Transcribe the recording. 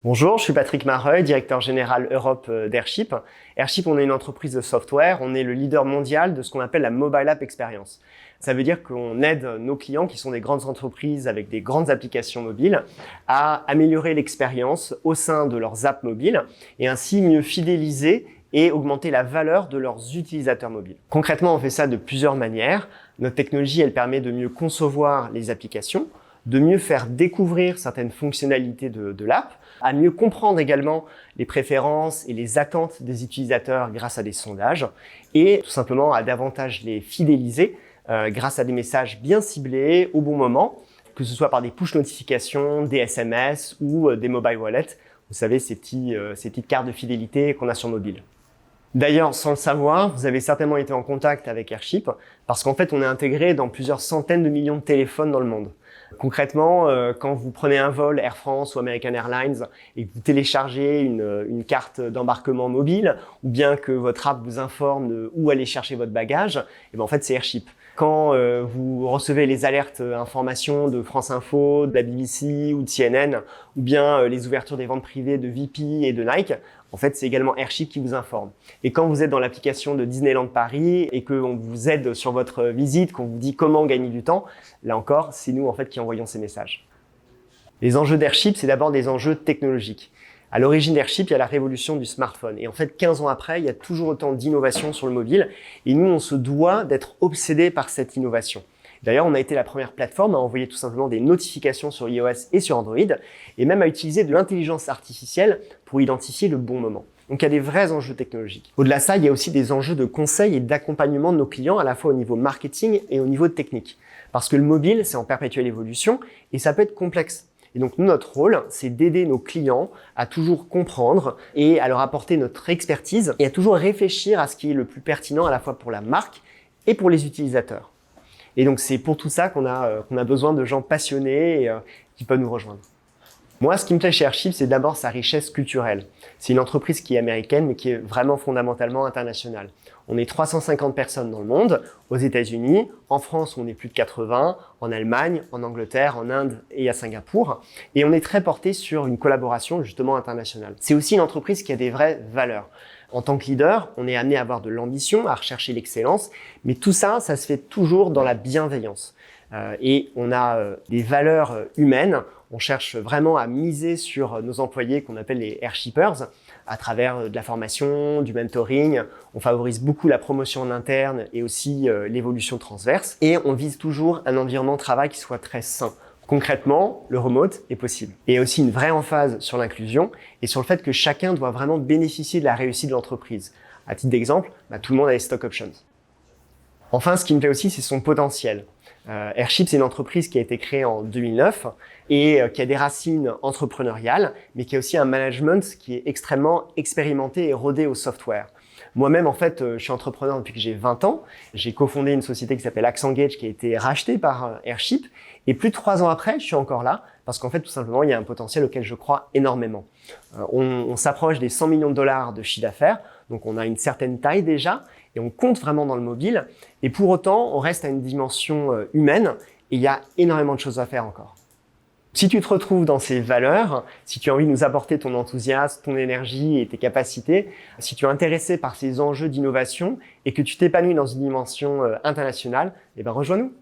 Bonjour, je suis Patrick Mareuil, directeur général Europe d'Airship. Airship, on est une entreprise de software, on est le leader mondial de ce qu'on appelle la Mobile App Experience. Ça veut dire qu'on aide nos clients, qui sont des grandes entreprises avec des grandes applications mobiles, à améliorer l'expérience au sein de leurs apps mobiles et ainsi mieux fidéliser et augmenter la valeur de leurs utilisateurs mobiles. Concrètement, on fait ça de plusieurs manières. Notre technologie, elle permet de mieux concevoir les applications, de mieux faire découvrir certaines fonctionnalités de l'app, à mieux comprendre également les préférences et les attentes des utilisateurs grâce à des sondages et tout simplement à davantage les fidéliser grâce à des messages bien ciblés au bon moment, que ce soit par des push notifications, des SMS ou des mobile wallets. Vous savez, ces petites cartes de fidélité qu'on a sur mobile. D'ailleurs, sans le savoir, vous avez certainement été en contact avec Airship parce qu'en fait, on est intégré dans plusieurs centaines de millions de téléphones dans le monde. Concrètement, quand vous prenez un vol Air France ou American Airlines et que vous téléchargez une carte d'embarquement mobile ou bien que votre app vous informe de où aller chercher votre bagage, et ben en fait, c'est Airship. Quand vous recevez les alertes informations de France Info, de la BBC ou de CNN, ou bien les ouvertures des ventes privées de VP et de Nike, en fait, c'est également Airship qui vous informe. Et quand vous êtes dans l'application de Disneyland Paris et qu'on vous aide sur votre visite, qu'on vous dit comment gagner du temps, là encore, c'est nous en fait qui envoyons ces messages. Les enjeux d'Airship, c'est d'abord des enjeux technologiques. À l'origine d'Airship, il y a la révolution du smartphone. Et en fait, 15 ans après, il y a toujours autant d'innovations sur le mobile. Et nous, on se doit d'être obsédés par cette innovation. D'ailleurs, on a été la première plateforme à envoyer tout simplement des notifications sur iOS et sur Android, et même à utiliser de l'intelligence artificielle pour identifier le bon moment. Donc il y a des vrais enjeux technologiques. Au-delà de ça, il y a aussi des enjeux de conseil et d'accompagnement de nos clients, à la fois au niveau marketing et au niveau technique. Parce que le mobile, c'est en perpétuelle évolution, et ça peut être complexe. Et donc, nous, notre rôle, c'est d'aider nos clients à toujours comprendre et à leur apporter notre expertise et à toujours réfléchir à ce qui est le plus pertinent à la fois pour la marque et pour les utilisateurs. Et donc, c'est pour tout ça qu'on a besoin de gens passionnés et qui peuvent nous rejoindre. Moi, ce qui me plaît chez Airship, c'est d'abord sa richesse culturelle. C'est une entreprise qui est américaine, mais qui est vraiment fondamentalement internationale. On est 350 personnes dans le monde, aux États-Unis, en France, on est plus de 80, en Allemagne, en Angleterre, en Inde et à Singapour. Et on est très porté sur une collaboration justement internationale. C'est aussi une entreprise qui a des vraies valeurs. En tant que leader, on est amené à avoir de l'ambition, à rechercher l'excellence, mais tout ça, ça se fait toujours dans la bienveillance. Et on a des valeurs humaines. On cherche vraiment à miser sur nos employés qu'on appelle les Airshippers à travers de la formation, du mentoring. On favorise beaucoup la promotion en interne et aussi l'évolution transverse. Et on vise toujours un environnement de travail qui soit très sain. Concrètement, le remote est possible. Et aussi une vraie emphase sur l'inclusion et sur le fait que chacun doit vraiment bénéficier de la réussite de l'entreprise. À titre d'exemple, tout le monde a les stock options. Enfin, ce qui me plaît aussi, c'est son potentiel. Airship, c'est une entreprise qui a été créée en 2009 et qui a des racines entrepreneuriales, mais qui a aussi un management qui est extrêmement expérimenté et rodé au software. Moi-même, en fait, je suis entrepreneur depuis que j'ai 20 ans. J'ai cofondé une société qui s'appelle AccentGage qui a été rachetée par Airship. Et plus de 3 ans après, je suis encore là parce qu'en fait, tout simplement, il y a un potentiel auquel je crois énormément. On s'approche des 100 millions de dollars de chiffre d'affaires, donc on a une certaine taille déjà et on compte vraiment dans le mobile. Et pour autant, on reste à une dimension humaine et il y a énormément de choses à faire encore. Si tu te retrouves dans ces valeurs, si tu as envie de nous apporter ton enthousiasme, ton énergie et tes capacités, si tu es intéressé par ces enjeux d'innovation et que tu t'épanouis dans une dimension internationale, rejoins-nous.